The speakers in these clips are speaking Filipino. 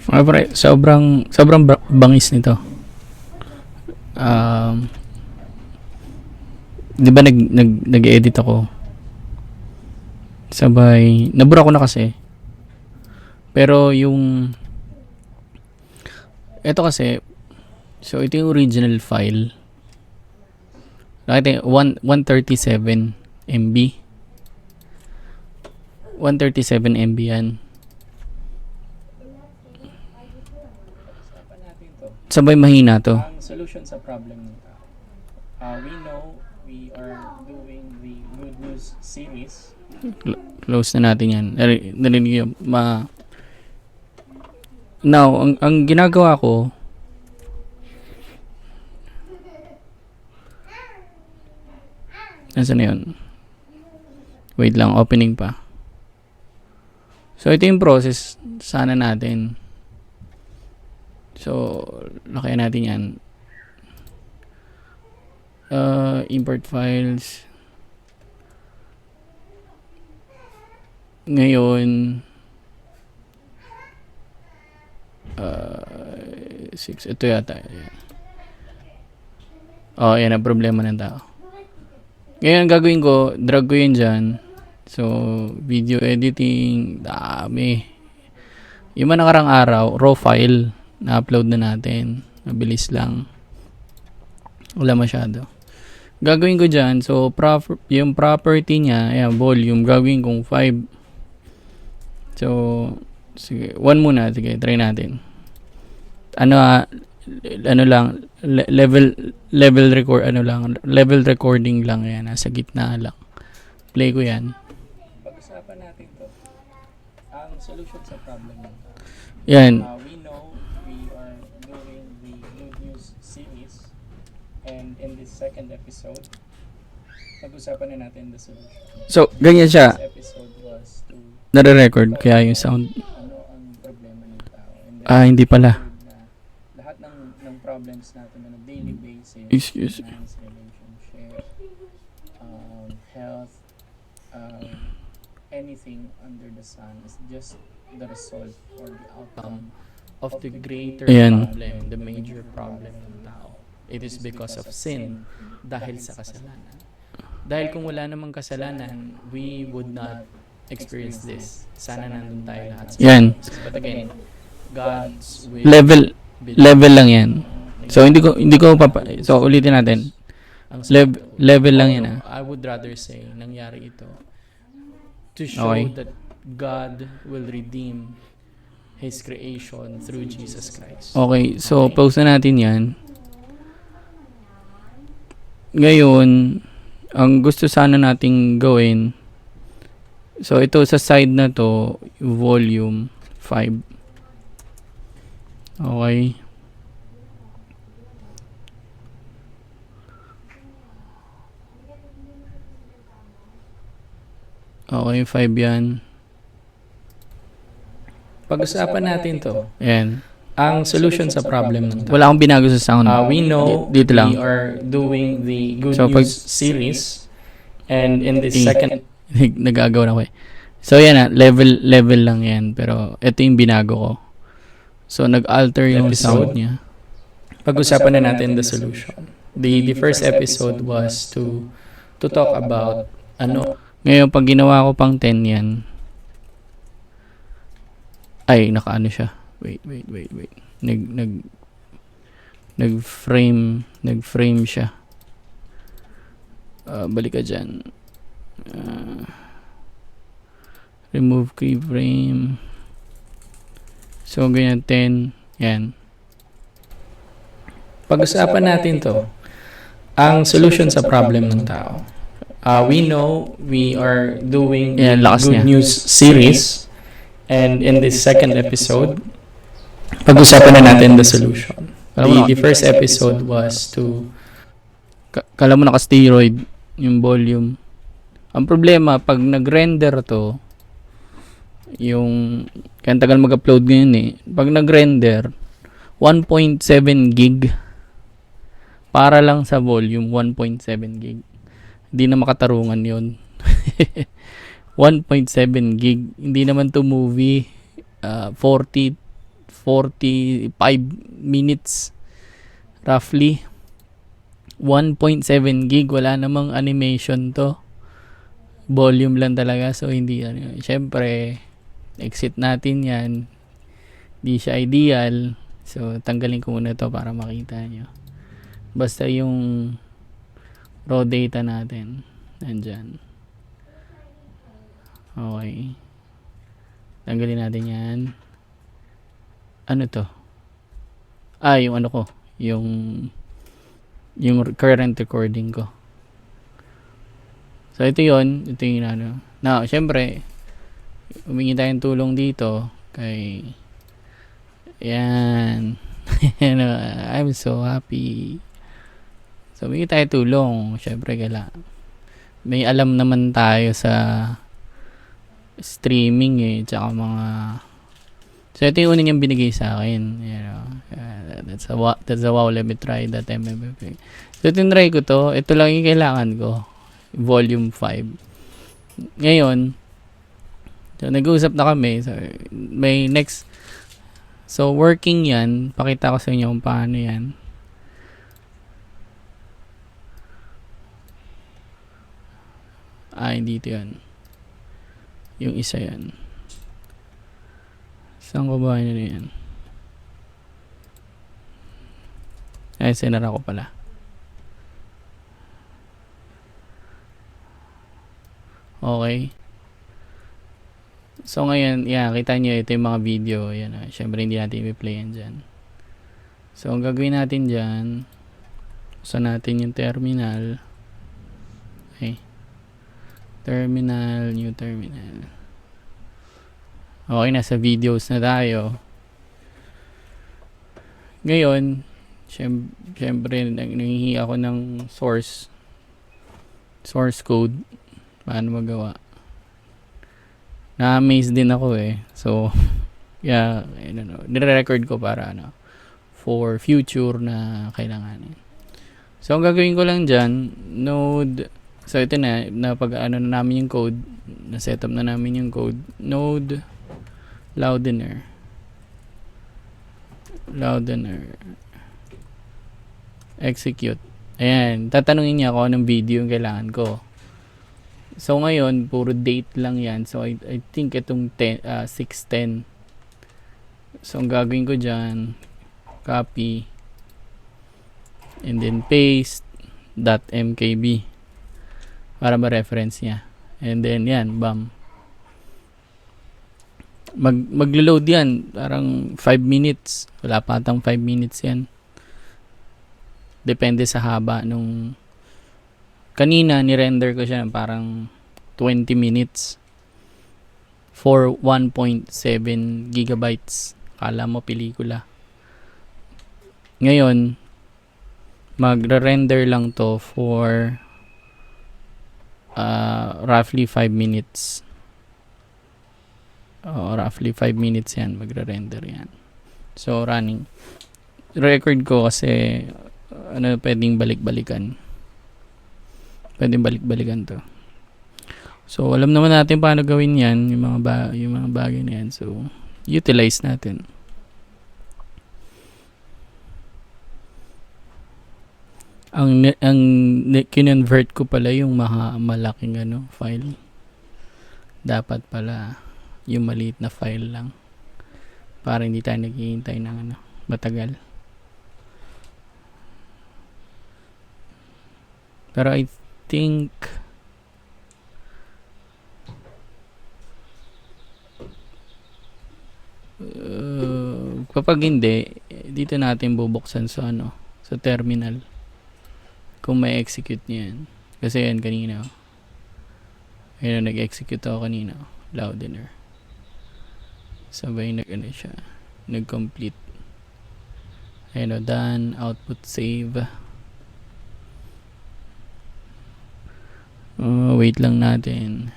Mga pre, sobrang bangis nito. Um, 'Di ba nag-edit ako? Sabay, nabura ko na kasi. Pero yung ito kasi, so ito yung original file. Nakita 137 MB. 137 MB yan. Sabay mahina to. Ang solution sa problem ng tao. We know we are doing the Good News series. Close na natin yan. Narinig yun. Now, ang ginagawa ko, nasaan na yun? Wait lang, opening pa. So, ito yung process sana natin. So, lakayan natin yan. Import files. Ngayon, 6. Ito yata. Oh, yan ang problema ng tao. Ngayon, gagawin ko, drag ko yun dyan. So, video editing, dami. Yung mga nakarang araw, raw file, na-upload na natin. Mabilis lang. Wala masyado. Gagawin ko dyan, so, yung property niya, ayan, volume, gagawin kong 5. So, sige, 1 muna, sige, try natin. Ano lang, level record, level recording lang yan, nasa gitna lang. Play ko yan. Pag-usapan natin to. Ang solution sa problem ng tao. Yan. We know we are doing the Good News series, and in this second episode, pag-usapan na natin the solution. So, ganyan siya. This episode was to Nare-record kaya yung sound. ano ang problema ng tao. And then, Hindi pala. na lahat ng problems natin on a daily basis, Excuse me. finance, relationship, health, anything under the sun is just the result or the outcome Of the greater Ayan. problem, the major problem ng tao. It is because of sin, dahil sa kasalanan. Dahil kung wala namang kasalanan, we would not experience this. Sana nandun tayo lahat. Yan. But again, God's will Level lang yan. So, hindi ko so, ulitin natin. Ang Level lang yan, I would rather say, nangyari ito to show Okay. that God will redeem His creation through Jesus Christ. Okay, so, post na natin yan. Ngayon, ang gusto sana nating gawin, so, ito sa side na to, volume 5. Okay. Okay, 5 yan. Pag-usapan natin to. Ayan. Ang solution sa problem ng tao. Wala akong binago sa sound. We know Dito lang. we are doing the Good So, News series, and in this second Nagagawa na ko eh. So, yan level lang yan. Pero, ito yung binago ko. So, nag-alter yung Episode. sound niya. pag-usapan na natin the solution. The first episode was to talk about Ngayon, pag ginawa ko pang 10 yan, ay, nakaano siya. Wait. Nag-frame siya. Balik ka dyan. Remove keyframe. So, ganyan, 10. Yan. pag-usapan natin to. Ang solution sa problem ng tao. We know we are doing Yan, the lakas Good niya. News series, and in this second episode, pag-usapan na natin the solution. The first episode was to Kala mo naka-steroid yung volume. Ang problema, pag nag-render to, yung, kaya tagal mag-upload ngayon eh. Pag nag-render, 1.7 gig. Para lang sa volume, 1.7 gig. Hindi na makatarungan yun. 1.7 gig. Hindi naman to movie. 40 45 minutes roughly. 1.7 gig, wala namang animation to. Volume lang talaga, so hindi ano. Syempre, exit natin yan. Di siya ideal. So, tanggalin ko muna to para makita nyo. Basta yung raw data natin, nandyan. Okay. Tanggalin natin yan. Ano to? Yung ano ko. Yung current recording ko. So, ito yun. Ito yung ano. Now, syempre, humingi tayong tulong dito kay yan. I'm so happy. So, humingi tayo tulong. Syempre, may alam naman tayo sa streaming eh. Tsaka mga so, ito yung una niyang binigay sa akin. You know, that's a wow, let me try that MMFA. So, tinry ko to. Ito lang yung kailangan ko. Volume 5. Ngayon, so, nag-uusap na kami. So, may next. So, working yan. Pakita ko sa inyo kung paano yan. Dito yan. Yung isa yan. Saan ko ba yun yan? Sinara ko pala. Okay. So, ngayon, kita nyo, ito yung mga video. Yan, syempre, hindi natin i-play yan dyan. So, ang gagawin natin dyan, usan natin yung terminal. Okay. Terminal, new terminal. Okay, nasa videos na tayo. Ngayon, syempre, nangihingi ako ng source code. Paano magawa? Na-amaze din ako eh. So, I don't know. Nire-record ko para for future na kailanganin. So, ang gagawin ko lang dyan, node. So, ito na namin yung code. Na-setup na namin yung code. Node Loudener. Execute. Ayan. Tatanungin niya ako anong video yung kailangan ko. So, ngayon, puro date lang yan. So, I think itong 6:10. So, ang gagawin ko dyan, copy, and then paste, .mkb, para ma-reference niya. And then, yan, bam. Mag-load yan. Parang 5 minutes. Wala pa atang 5 minutes yan. Depende sa haba nung kanina, ni-render ko siya parang 20 minutes for 1.7 gigabytes. Kala mo pelikula. Ngayon, magre-render lang to for roughly 5 minutes. Roughly 5 minutes yan. Magre-render yan. So, running. Record ko kasi pwedeng balik-balikan. Pwedeng balik-balikan to. So, alam naman natin paano gawin yan. Yung mga bagay na yan. So, utilize natin. Ang kinonvert ko pala yung malaking file. Dapat pala yung maliit na file lang. Para hindi tayo naghihintay ng matagal. Pero I think kapag hindi, dito natin bubuksan sa sa terminal. Kung may execute niyan. Kasi yan kanina. Ayun, nag-execute ako kanina. Loudener. Sabay siya. Nag-complete. Ayun, done. Output save. Wait lang natin.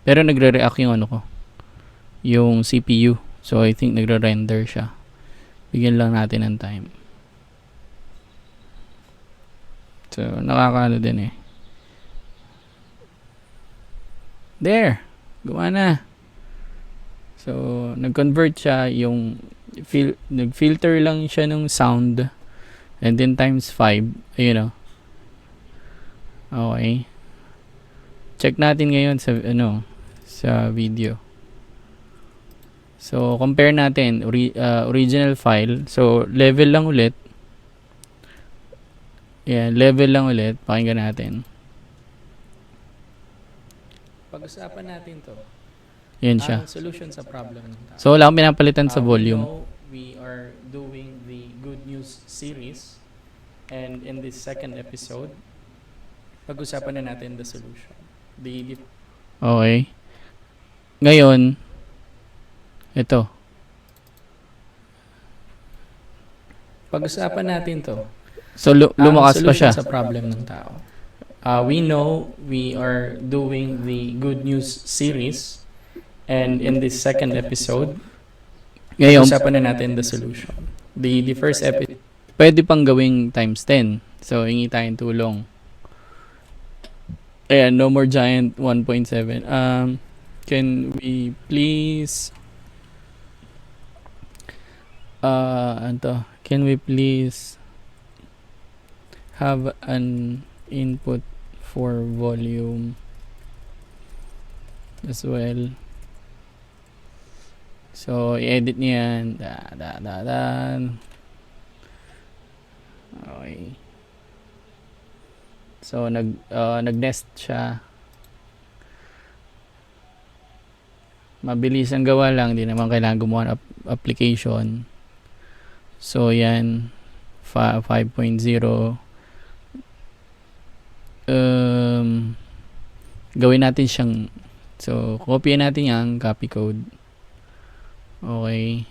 Pero nagre-react yung ko. Yung CPU. So, I think nagre-render siya. Bigyan lang natin ng time. So, nakakaano din eh. There! Gawa na. So, nag-convert siya yung nag-filter lang siya ng sound and then times 5. Ayun o. Okay. Check natin ngayon sa sa video. So, compare natin original file. So, level lang ulit. Yan, level lang ulit. Pakinggan natin. Pag-usapan natin to. Yan siya. Ang solution sa problem ng tao. So, wala akong pinapalitan sa We volume. know we are doing the Good News series, and in this second episode, pag-usapan na natin the solution. Okay. Ngayon, ito. Pag-usapan natin to. So, lumakas pa siya. Ang solution sa problem ng tao. We know we are doing the Good News series, and in this second episode, Ngayon, pag-usapan na natin the solution. The first episode, pwede pang gawing times 10. So, hingi tayong tulong. Ayan, No More Giant 1.7. Can we please can we please have an input for volume as well? So, i-edit niya yan. Okay. So, nag-nest siya. Mabilis ang gawa lang, hindi naman kailangan gumawa ng application. So, yan 5.0. Gawin natin siyang, so, copy natin yan, copy code. Okay.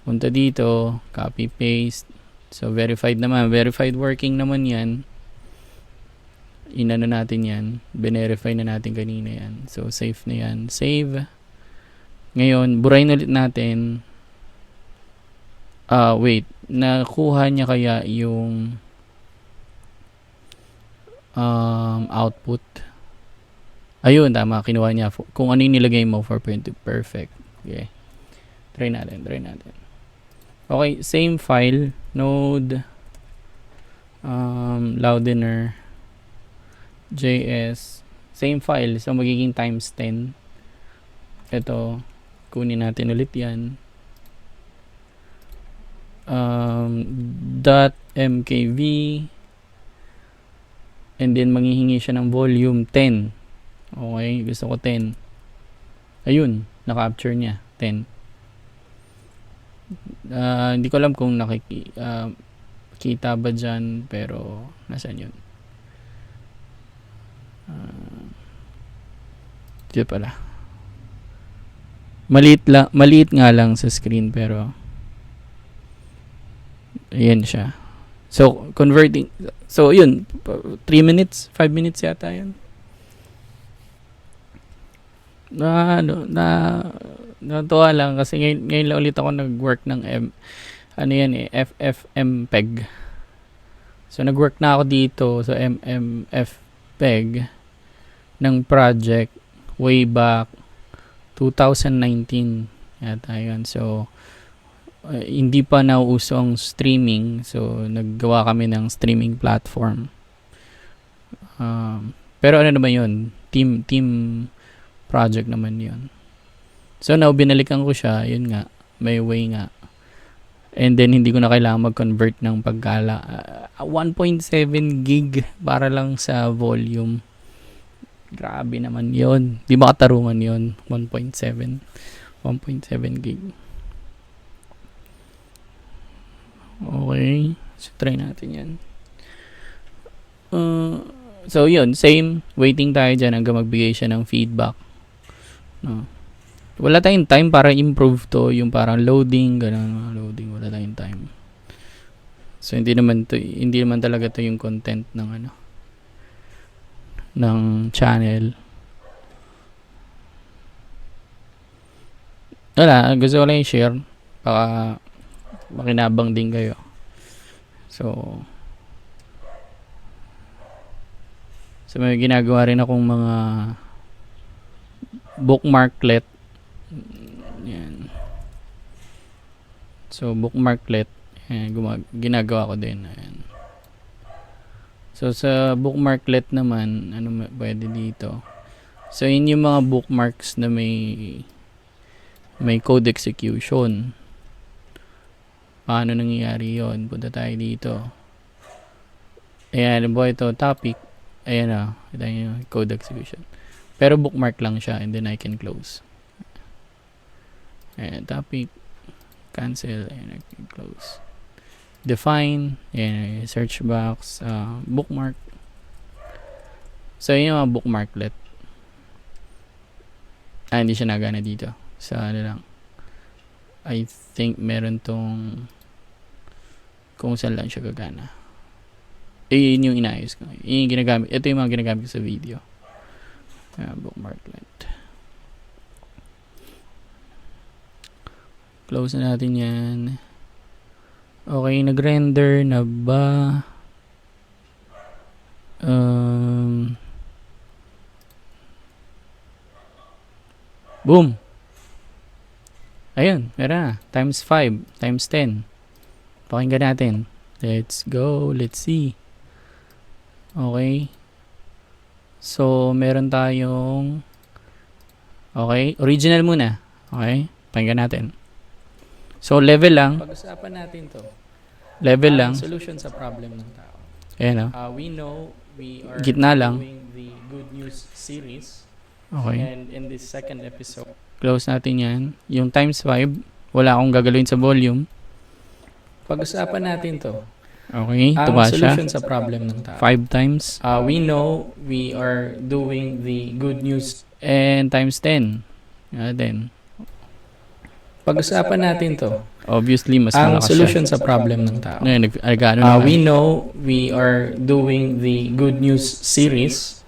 Punta dito, copy paste. So, verified naman, verified working naman yan. Inano natin yan, binerify na natin kanina yan. So, safe na yan. Save. Ngayon, burahin ulit natin. Wait. Nakuha niya kaya yung output. Ayun, tama. Kinuha niya. Kung ano yung nilagay mo, 4.2. Perfect. Okay. Try natin. Okay, same file. Node. Loudener. JS. Same file. So, magiging times 10. Ito. Kunin natin ulit yan. .mkv. And then, manghihingi siya ng volume 10. Okay. Gusto ko 10. Ayun. Na-capture niya. 10. Hindi ko alam kung kita ba dyan. Pero, nasaan yun? Ito pala. Maliit nga lang sa screen pero ayan siya. So converting, so yun 3 minutes, 5 minutes yata yun. Natuwa lang kasi ngayon lang ulit ako nag-work ng FFmpeg. So nag-work na ako dito sa FFmpeg ng project way back 2019 yata yun. So hindi pa nauuso ang streaming, so naggawa kami ng streaming platform. Pero ano naman yun, team project naman yun. So now binalikan ko siya, yun nga, may way nga. And then hindi ko na kailangan mag-convert ng pagkala 1.7 gig para lang sa volume. Grabe naman yun. Di ba katarungan yun? 1.7 gig. Okay. So, try natin yan. So, yun. Same. Waiting tayo dyan hanggang magbigay siya ng feedback. No. Wala tayong time para improve to. Yung parang loading. Ganun. Loading. Wala tayong time. So, hindi naman talaga to yung content ng ng channel. Wala, gusto ko lang i-share baka makinabang din kayo. So may ginagawa rin akong mga bookmarklet So, bookmarklet. Ayan, ginagawa ko din. Ayan. So, sa bookmarklet naman, ano pwede dito? So, yun yung mga bookmarks na may code execution. Paano nangyayari yun? Punta tayo dito. Ayan, alam mo ito, topic. Ayan na, ito yung code execution. Pero bookmark lang siya and then I can close. Ayan, topic. Cancel. Ayan, I can close. Define. Ayan, search box. Bookmark. So, yun yung mga bookmarklet. Hindi siya nagana dito. Sa ano lang. I think meron tong kung saan lang siya gagana. Yun yung inayos ko. Yun yung ginagamit. Ito yung mga ginagamit ko sa video. Bookmarklet. Close na natin yan. Okay, nag-render na ba? Boom! Ayun, meron na. Times 5, times 10. Pakinggan natin. Let's go. Let's see. Okay. So, meron tayong original muna. Okay. Pakinggan natin. So, level lang. Pag-usapan natin to. Level lang. Solution sa problem ng tao. Ayan o. We know we are Gitna lang. doing the Good News series. Okay. And in this second episode, Close natin yan. Yung times 5, wala akong gagalawin sa volume. pag-usapan natin to. Okay. Tuba siya. Solution sa problem ng tao. 5 times. We know we are doing the Good News. And times 10. Then, Pag-usapan natin to. obviously, mas Ang malakas solution siya. sa problem ng tao. Ngayon, nag-ano naman. We know we are doing the Good News series.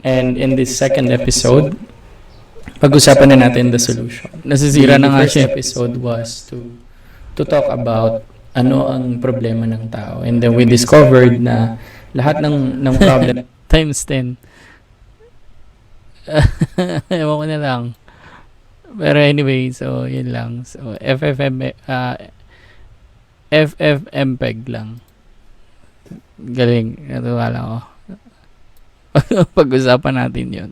And in this second episode, pag-usapan na natin the solution. Nasisira na nga The first siya. episode was to talk about ano ang problema ng tao. And then we discovered na lahat ng problem Times 10. Ewan ko na lang. Pero anyway, so yun lang. So FFmpeg lang. Galing. Natuwa lang ako. Pag-usapan natin yun.